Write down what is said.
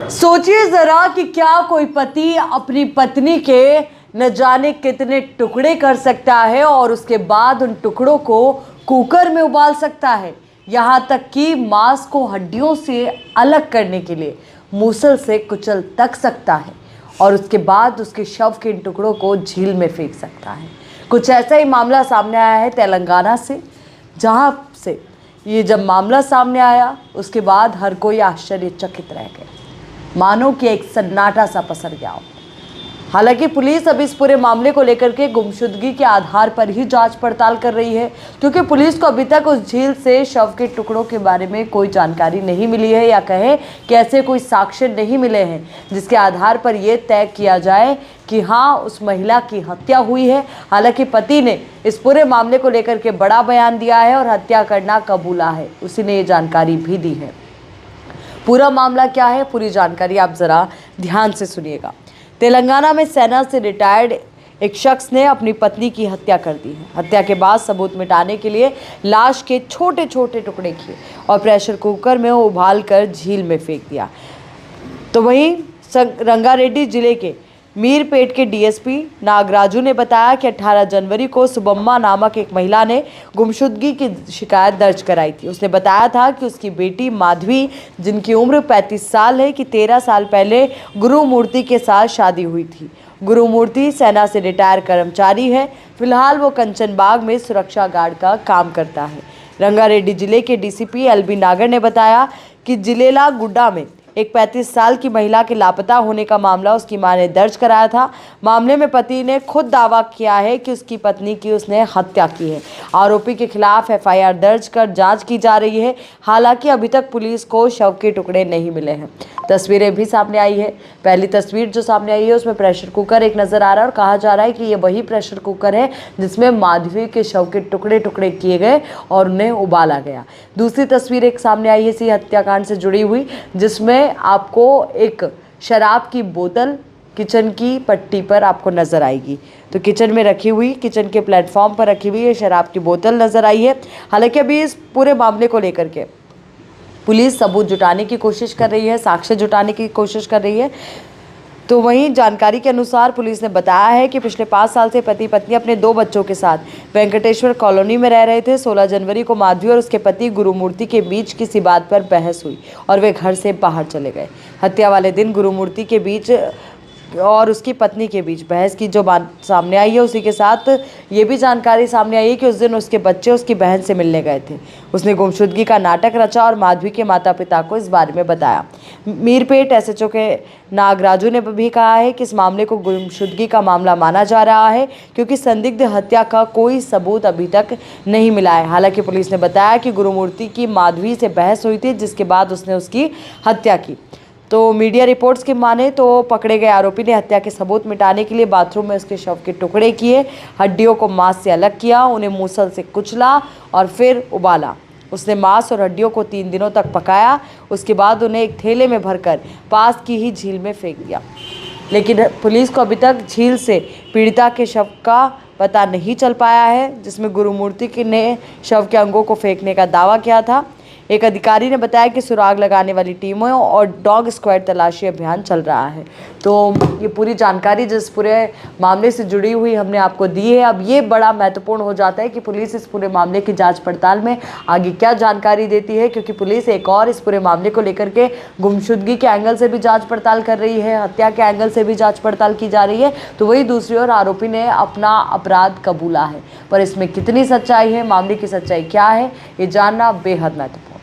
सोचिए जरा कि क्या कोई पति अपनी पत्नी के न जाने कितने टुकड़े कर सकता है और उसके बाद उन टुकड़ों को कुकर में उबाल सकता है। यहाँ तक कि मांस को हड्डियों से अलग करने के लिए मूसल से कुचल तक सकता है और उसके बाद उसके शव के इन टुकड़ों को झील में फेंक सकता है। कुछ ऐसा ही मामला सामने आया है तेलंगाना से, जहाँ से ये जब मामला सामने आया उसके बाद हर कोई आश्चर्यचकित रह गया, मानो कि एक सन्नाटा सा पसर गया हो। हालांकि पुलिस अब इस पूरे मामले को लेकर के गुमशुदगी के आधार पर ही जांच पड़ताल कर रही है, क्योंकि पुलिस को अभी तक उस झील से शव के टुकड़ों के बारे में कोई जानकारी नहीं मिली है, या कहें कि ऐसे कोई साक्ष्य नहीं मिले हैं जिसके आधार पर यह तय किया जाए कि हाँ उस महिला की हत्या हुई है। हालांकि पति ने इस पूरे मामले को लेकर के बड़ा बयान दिया है और हत्या करना कबूला है, उसी ने ये जानकारी भी दी है। पूरा मामला क्या है, पूरी जानकारी आप ज़रा ध्यान से सुनिएगा। तेलंगाना में सेना से रिटायर्ड एक शख्स ने अपनी पत्नी की हत्या कर दी है। हत्या के बाद सबूत मिटाने के लिए लाश के छोटे छोटे टुकड़े किए और प्रेशर कुकर में उबालकर झील में फेंक दिया। तो वहीं रंगारेड्डी जिले के मीरपेट के डीएसपी नागराजू ने बताया कि 18 जनवरी को सुबम्मा नामक एक महिला ने गुमशुदगी की शिकायत दर्ज कराई थी। उसने बताया था कि उसकी बेटी माधवी, जिनकी उम्र 35 साल है, कि 13 साल पहले गुरुमूर्ति के साथ शादी हुई थी। गुरुमूर्ति सेना से रिटायर कर्मचारी है। फिलहाल वो कंचनबाग में सुरक्षा गार्ड का काम करता है। रंगारेड्डी जिले के डीसीपी एलबी नागर ने बताया कि जिलेला गुड्डा में एक 35 साल की महिला के लापता होने का मामला उसकी मां ने दर्ज कराया था। मामले में पति ने खुद दावा किया है कि उसकी पत्नी की उसने हत्या की है। आरोपी के खिलाफ एफआईआर दर्ज कर जांच की जा रही है। हालांकि अभी तक पुलिस को शव के टुकड़े नहीं मिले हैं। तस्वीरें भी सामने आई है। पहली तस्वीर जो सामने आई है उसमें प्रेशर कुकर एक नजर आ रहा है और कहा जा रहा है कि ये वही प्रेशर कुकर है जिसमें माधवी के शव के टुकड़े टुकड़े किए गए और उन्हें उबाला गया। दूसरी तस्वीर एक सामने आई है इसी हत्याकांड से जुड़ी हुई, जिसमें आपको एक शराब की बोतल किचन की पट्टी पर आपको नजर आएगी। तो किचन में रखी हुई, किचन के प्लेटफॉर्म पर रखी हुई ये शराब की बोतल नजर आई है। हालांकि अभी इस पूरे मामले को लेकर के पुलिस सबूत जुटाने की कोशिश कर रही है, साक्ष्य जुटाने की कोशिश कर रही है। तो वहीं जानकारी के अनुसार पुलिस ने बताया है कि पिछले 5 साल से पति पत्नी अपने 2 बच्चों के साथ वेंकटेश्वर कॉलोनी में रह रहे थे। 16 जनवरी को माधवी और उसके पति गुरुमूर्ति के बीच किसी बात पर बहस हुई और वे घर से बाहर चले गए। हत्या वाले दिन गुरुमूर्ति के बीच और उसकी पत्नी के बीच बहस की जो बात सामने आई है, उसी के साथ ये भी जानकारी सामने आई है कि उस दिन उसके बच्चे उसकी बहन से मिलने गए थे। उसने गुमशुदगी का नाटक रचा और माधवी के माता पिता को इस बारे में बताया। मीरपेट एसएचओ के नागराजू ने भी कहा है कि इस मामले को गुमशुदगी का मामला माना जा रहा है, क्योंकि संदिग्ध हत्या का कोई सबूत अभी तक नहीं मिला है। हालांकि पुलिस ने बताया कि गुरुमूर्ति की माधवी से बहस हुई थी, जिसके बाद उसने उसकी हत्या की। तो मीडिया रिपोर्ट्स के माने तो पकड़े गए आरोपी ने हत्या के सबूत मिटाने के लिए बाथरूम में उसके शव के टुकड़े किए, हड्डियों को मांस से अलग किया, उन्हें मूसल से कुचला और फिर उबाला। उसने मांस और हड्डियों को 3 दिनों तक पकाया। उसके बाद उन्हें एक थैले में भरकर पास की ही झील में फेंक दिया। लेकिन पुलिस को अभी तक झील से पीड़िता के शव का पता नहीं चल पाया है, जिसमें गुरुमूर्ति ने शव के अंगों को फेंकने का दावा किया था। एक अधिकारी ने बताया कि सुराग लगाने वाली टीमों और डॉग स्क्वाड तलाशी अभियान चल रहा है। तो ये पूरी जानकारी जिस पूरे मामले से जुड़ी हुई हमने आपको दी है। अब ये बड़ा महत्वपूर्ण हो जाता है कि पुलिस इस पूरे मामले की जांच पड़ताल में आगे क्या जानकारी देती है, क्योंकि पुलिस एक और इस पूरे मामले को लेकर के गुमशुदगी के एंगल से भी जाँच पड़ताल कर रही है, हत्या के एंगल से भी जाँच पड़ताल की जा रही है। तो वही दूसरी ओर आरोपी ने अपना अपराध कबूला है, पर इसमें कितनी सच्चाई है, मामले की सच्चाई क्या है, ये जानना बेहद महत्वपूर्ण।